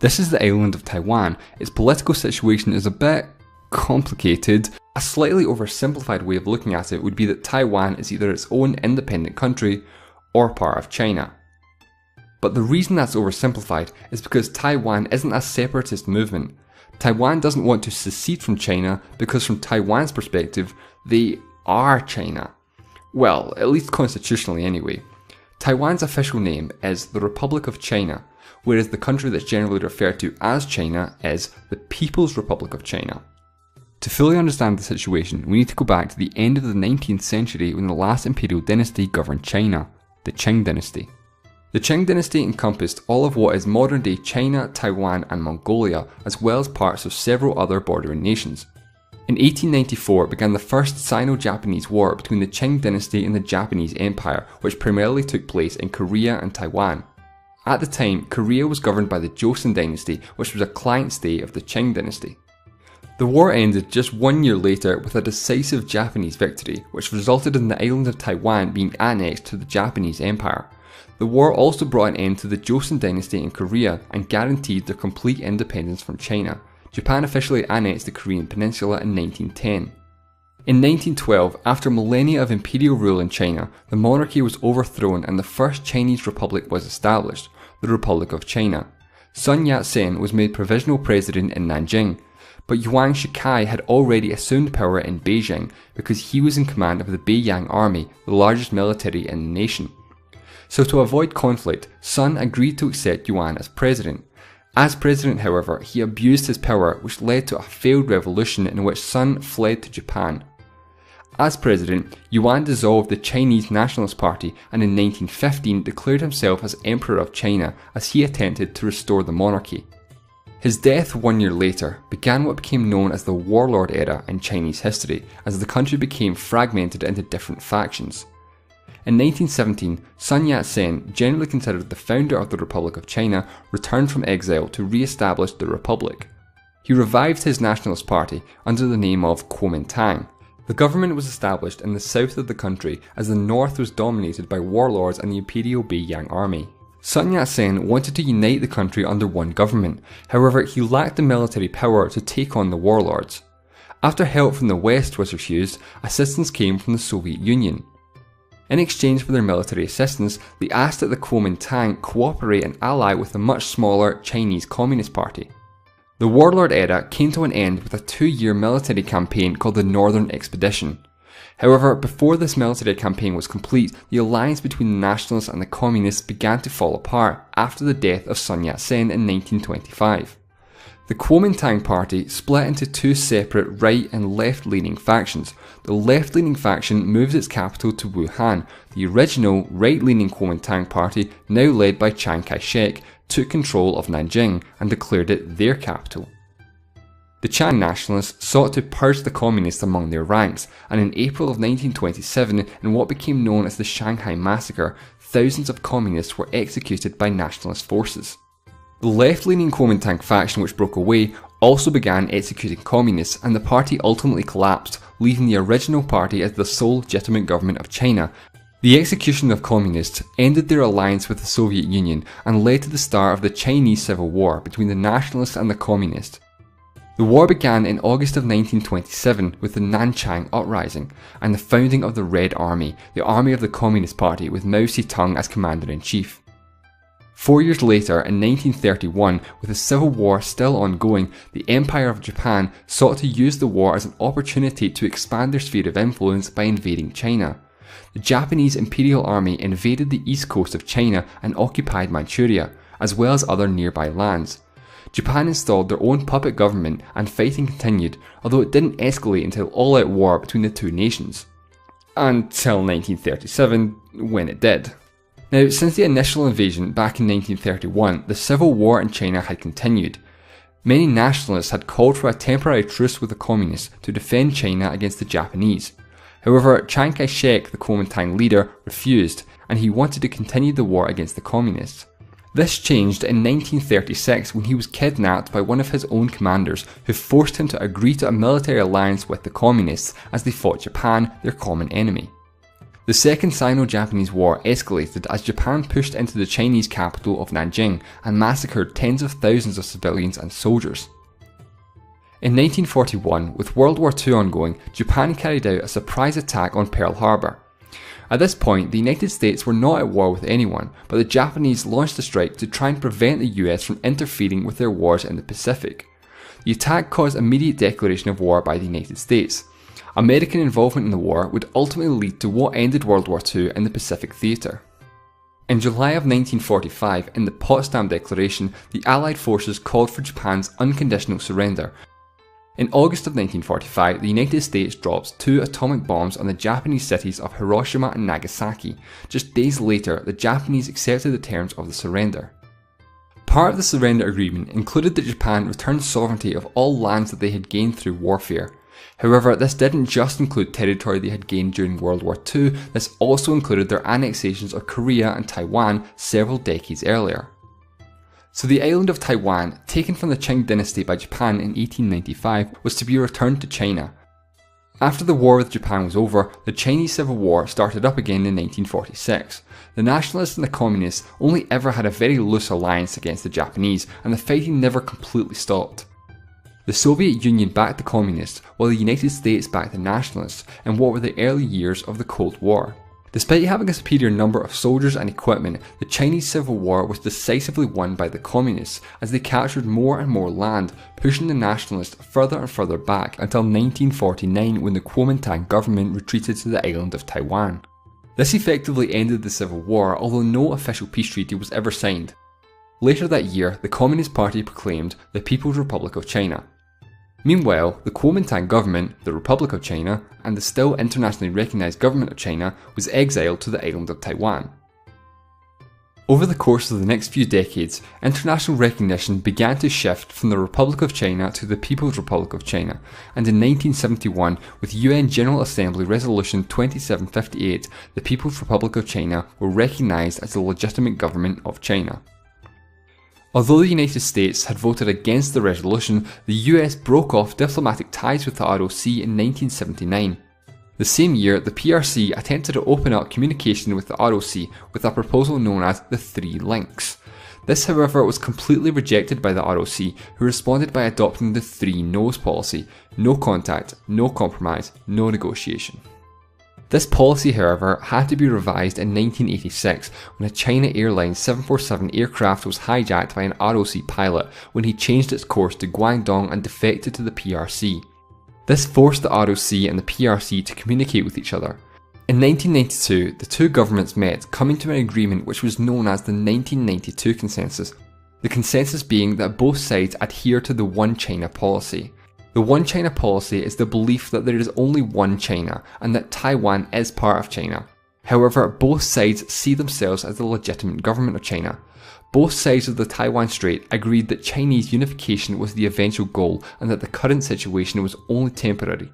This is the island of Taiwan. Its political situation is a bit complicated. A slightly oversimplified way of looking at it would be that Taiwan is either its own independent country or part of China. But the reason that's oversimplified is because Taiwan isn't a separatist movement. Taiwan doesn't want to secede from China because from Taiwan's perspective, they are China. Well, at least constitutionally anyway. Taiwan's official name is the Republic of China, whereas the country that's generally referred to as China is the People's Republic of China. To fully understand the situation, we need to go back to the end of the 19th century when the last imperial dynasty governed China, the Qing dynasty. The Qing dynasty encompassed all of what is modern-day China, Taiwan and Mongolia, as well as parts of several other bordering nations. In 1894 began the First Sino-Japanese War between the Qing dynasty and the Japanese Empire, which primarily took place in Korea and Taiwan. At the time, Korea was governed by the Joseon dynasty, which was a client state of the Qing dynasty. The war ended just 1 year later with a decisive Japanese victory, which resulted in the island of Taiwan being annexed to the Japanese Empire. The war also brought an end to the Joseon dynasty in Korea and guaranteed their complete independence from China. Japan officially annexed the Korean peninsula in 1910. In 1912, after millennia of imperial rule in China, the monarchy was overthrown and the first Chinese republic was established, the Republic of China. Sun Yat-sen was made provisional president in Nanjing, but Yuan Shikai had already assumed power in Beijing because he was in command of the Beiyang army, the largest military in the nation. So to avoid conflict, Sun agreed to accept Yuan as president. As president, however, he abused his power, which led to a failed revolution in which Sun fled to Japan. As president, Yuan dissolved the Chinese Nationalist Party and in 1915 declared himself as Emperor of China as he attempted to restore the monarchy. His death 1 year later began what became known as the Warlord era in Chinese history, as the country became fragmented into different factions. In 1917, Sun Yat-sen, generally considered the founder of the Republic of China, returned from exile to re-establish the Republic. He revived his nationalist party under the name of Kuomintang. The government was established in the south of the country as the north was dominated by warlords and the Imperial Beiyang army. Sun Yat-sen wanted to unite the country under one government, however he lacked the military power to take on the warlords. After help from the West was refused, assistance came from the Soviet Union. In exchange for their military assistance, they asked that the Kuomintang cooperate and ally with the much smaller Chinese Communist Party. The warlord era came to an end with a 2-year military campaign called the Northern Expedition. However, before this military campaign was complete, the alliance between the nationalists and the communists began to fall apart after the death of Sun Yat-sen in 1925. The Kuomintang party split into two separate right and left-leaning factions. The left-leaning faction moves its capital to Wuhan. The original right-leaning Kuomintang party, now led by Chiang Kai-shek, took control of Nanjing and declared it their capital. The Chiang nationalists sought to purge the communists among their ranks, and in April of 1927, in what became known as the Shanghai Massacre, thousands of communists were executed by nationalist forces. The left-leaning Kuomintang faction which broke away also began executing communists, and the party ultimately collapsed, leaving the original party as the sole legitimate government of China. The execution of communists ended their alliance with the Soviet Union and led to the start of the Chinese Civil War between the nationalists and the communists. The war began in August of 1927 with the Nanchang Uprising and the founding of the Red Army, the army of the Communist Party with Mao Zedong as commander-in-chief. 4 years later, in 1931, with the Civil War still ongoing, the Empire of Japan sought to use the war as an opportunity to expand their sphere of influence by invading China. The Japanese Imperial Army invaded the east coast of China and occupied Manchuria, as well as other nearby lands. Japan installed their own puppet government and fighting continued, although it didn't escalate until all-out war between the two nations. Until 1937, when it did. Now, since the initial invasion back in 1931, the civil war in China had continued. Many nationalists had called for a temporary truce with the communists to defend China against the Japanese. However, Chiang Kai-shek, the Kuomintang leader, refused, and he wanted to continue the war against the communists. This changed in 1936 when he was kidnapped by one of his own commanders, who forced him to agree to a military alliance with the communists as they fought Japan, their common enemy. The Second Sino-Japanese War escalated as Japan pushed into the Chinese capital of Nanjing and massacred tens of thousands of civilians and soldiers. In 1941, with World War II ongoing, Japan carried out a surprise attack on Pearl Harbor. At this point, the United States were not at war with anyone, but the Japanese launched a strike to try and prevent the US from interfering with their wars in the Pacific. The attack caused immediate declaration of war by the United States. American involvement in the war would ultimately lead to what ended World War II in the Pacific theatre. In July of 1945, in the Potsdam Declaration, the Allied forces called for Japan's unconditional surrender. In August of 1945, the United States drops 2 atomic bombs on the Japanese cities of Hiroshima and Nagasaki. Just days later, the Japanese accepted the terms of the surrender. Part of the surrender agreement included that Japan returned sovereignty of all lands that they had gained through warfare. However, this didn't just include territory they had gained during World War II, this also included their annexations of Korea and Taiwan several decades earlier. So the island of Taiwan, taken from the Qing dynasty by Japan in 1895, was to be returned to China. After the war with Japan was over, the Chinese Civil War started up again in 1946. The nationalists and the communists only ever had a very loose alliance against the Japanese, and the fighting never completely stopped. The Soviet Union backed the communists, while the United States backed the nationalists in what were the early years of the Cold War. Despite having a superior number of soldiers and equipment, the Chinese Civil War was decisively won by the communists as they captured more and more land, pushing the nationalists further and further back until 1949 when the Kuomintang government retreated to the island of Taiwan. This effectively ended the Civil War, although no official peace treaty was ever signed. Later that year, the Communist Party proclaimed the People's Republic of China. Meanwhile, the Kuomintang government, the Republic of China, and the still internationally recognised government of China was exiled to the island of Taiwan. Over the course of the next few decades, international recognition began to shift from the Republic of China to the People's Republic of China, and in 1971, with UN General Assembly Resolution 2758, the People's Republic of China were recognised as the legitimate government of China. Although the United States had voted against the resolution, the US broke off diplomatic ties with the ROC in 1979. The same year, the PRC attempted to open up communication with the ROC with a proposal known as the Three Links. This, however, was completely rejected by the ROC, who responded by adopting the Three No's policy: no contact, no compromise, no negotiation. This policy, however, had to be revised in 1986 when a China Airlines 747 aircraft was hijacked by an ROC pilot when he changed its course to Guangdong and defected to the PRC. This forced the ROC and the PRC to communicate with each other. In 1992, the two governments met, coming to an agreement which was known as the 1992 Consensus, the consensus being that both sides adhere to the One China policy. The One China policy is the belief that there is only one China and that Taiwan is part of China. However, both sides see themselves as the legitimate government of China. Both sides of the Taiwan Strait agreed that Chinese unification was the eventual goal and that the current situation was only temporary.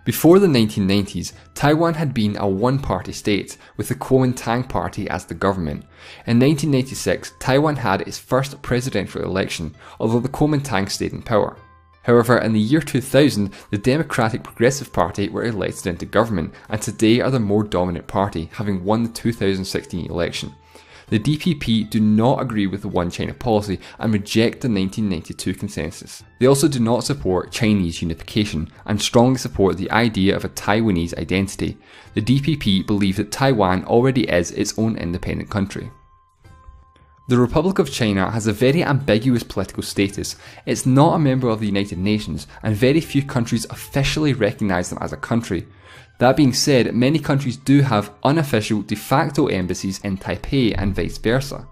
Before the 1990s, Taiwan had been a one-party state, with the Kuomintang Party as the government. In 1996, Taiwan had its first presidential election, although the Kuomintang stayed in power. However, in the year 2000, the Democratic Progressive Party were elected into government and today are the more dominant party, having won the 2016 election. The DPP do not agree with the One China policy and reject the 1992 Consensus. They also do not support Chinese unification and strongly support the idea of a Taiwanese identity. The DPP believe that Taiwan already is its own independent country. The Republic of China has a very ambiguous political status. It's not a member of the United Nations, and very few countries officially recognise them as a country. That being said, many countries do have unofficial de facto embassies in Taipei and vice versa.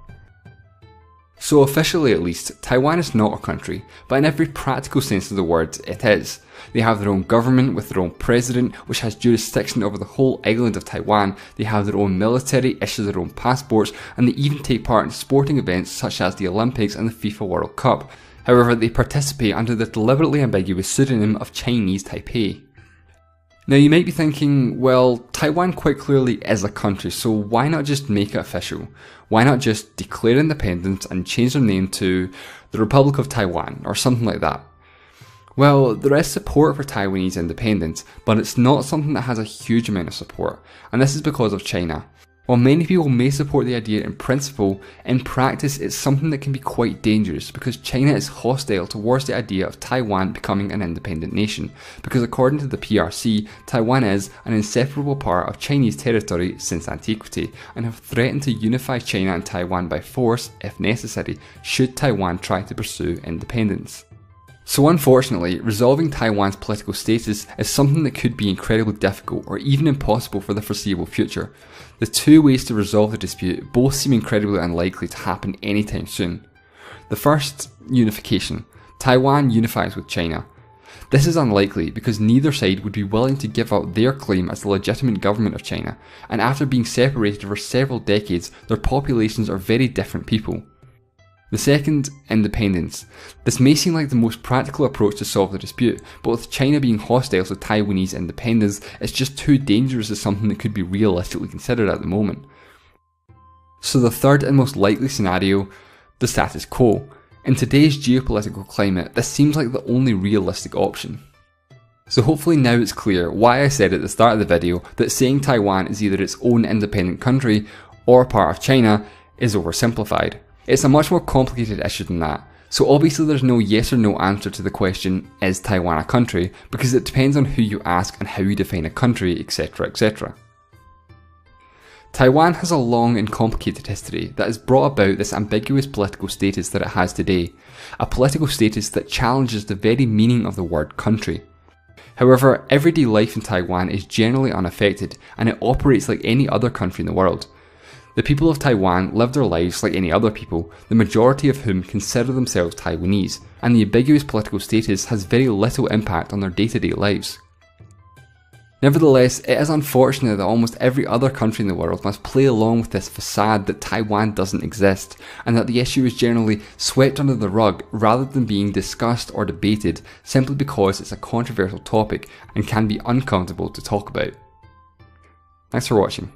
So officially at least, Taiwan is not a country, but in every practical sense of the word, it is. They have their own government with their own president, which has jurisdiction over the whole island of Taiwan. They have their own military, issue their own passports, and they even take part in sporting events such as the Olympics and the FIFA World Cup. However, they participate under the deliberately ambiguous pseudonym of Chinese Taipei. Now you might be thinking, well, Taiwan quite clearly is a country, so why not just make it official? Why not just declare independence and change their name to the Republic of Taiwan or something like that? Well, there is support for Taiwanese independence, but it's not something that has a huge amount of support, and this is because of China. While many people may support the idea in principle, in practice it's something that can be quite dangerous because China is hostile towards the idea of Taiwan becoming an independent nation, because according to the PRC, Taiwan is an inseparable part of Chinese territory since antiquity, and have threatened to unify China and Taiwan by force, if necessary, should Taiwan try to pursue independence. So unfortunately, resolving Taiwan's political status is something that could be incredibly difficult or even impossible for the foreseeable future. The two ways to resolve the dispute both seem incredibly unlikely to happen anytime soon. The first, unification. Taiwan unifies with China. This is unlikely because neither side would be willing to give up their claim as the legitimate government of China, and after being separated for several decades, their populations are very different people. The second, independence. This may seem like the most practical approach to solve the dispute, but with China being hostile to Taiwanese independence, it's just too dangerous as something that could be realistically considered at the moment. So the third and most likely scenario, the status quo. In today's geopolitical climate, this seems like the only realistic option. So hopefully now it's clear why I said at the start of the video that saying Taiwan is either its own independent country or part of China is oversimplified. It's a much more complicated issue than that, so obviously there's no yes or no answer to the question, is Taiwan a country, because it depends on who you ask and how you define a country, etc, etc. Taiwan has a long and complicated history that has brought about this ambiguous political status that it has today, a political status that challenges the very meaning of the word country. However, everyday life in Taiwan is generally unaffected and it operates like any other country in the world. The people of Taiwan live their lives like any other people, the majority of whom consider themselves Taiwanese, and the ambiguous political status has very little impact on their day-to-day lives. Nevertheless, it is unfortunate that almost every other country in the world must play along with this facade that Taiwan doesn't exist, and that the issue is generally swept under the rug rather than being discussed or debated simply because it's a controversial topic and can be uncomfortable to talk about. Thanks for watching.